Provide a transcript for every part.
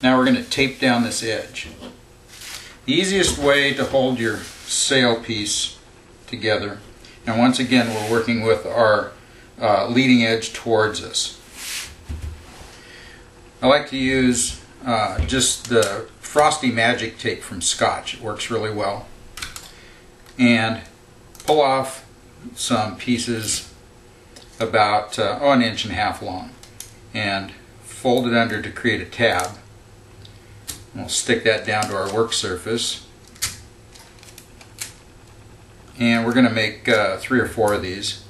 Now we're going to tape down this edge. The easiest way to hold your sail piece together, and once again we're working with our leading edge towards us. I like to use just the Frosty Magic tape from Scotch. It works really well. And pull off some pieces about 1.5 inches long and fold it under to create a tab. And we'll stick that down to our work surface. And we're going to make 3 or 4 of these.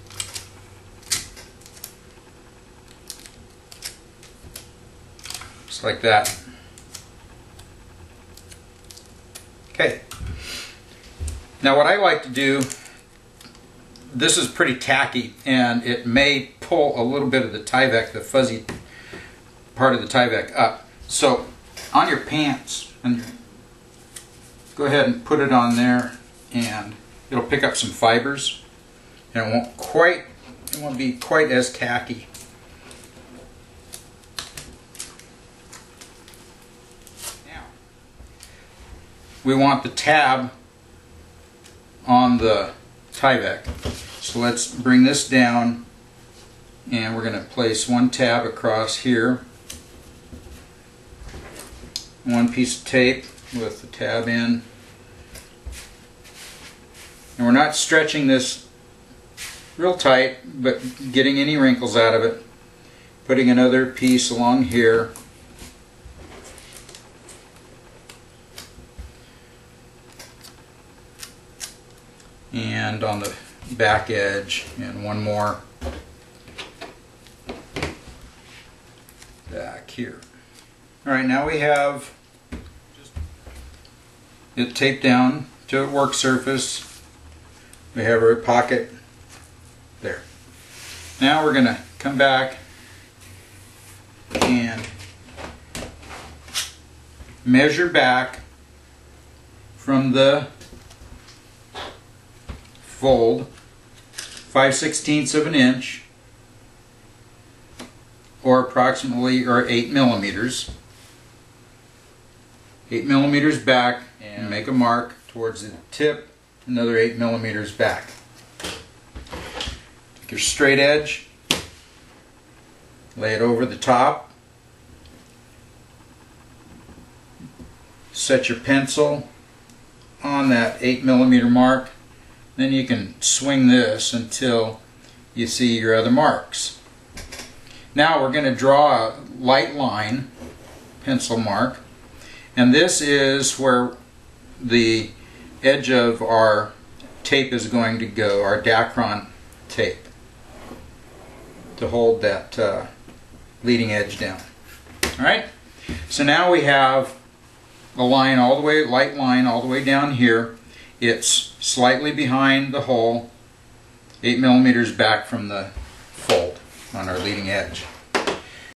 Just like that. Okay. Now what I like to do, this is pretty tacky and it may pull a little bit of the Tyvek, the fuzzy part of the Tyvek up. So on your pants, and go ahead and put it on there, and it'll pick up some fibers and it won't be quite as tacky. Now we want the tab on the Tyvek. So let's bring this down, and we're going to place one tab across here, one piece of tape with the tab in, and we're not stretching this real tight but getting any wrinkles out of it. Putting another piece along here, and on the back edge, and one more back here. Alright, now we have it taped down to a work surface. We have our pocket there. Now we're going to come back and measure back from the fold 5/16 of an inch, or approximately 8 millimeters. 8 millimeters back, and make a mark towards the tip, another 8 millimeters back. Take your straight edge, lay it over the top, set your pencil on that 8 millimeter mark. Then you can swing this until you see your other marks. Now we're going to draw a light line, pencil mark, and this is where the edge of our tape is going to go, our Dacron tape, to hold that leading edge down. Alright, so now we have a line all the way, light line all the way down here. It's slightly behind the hole, 8 millimeters back from the fold on our leading edge.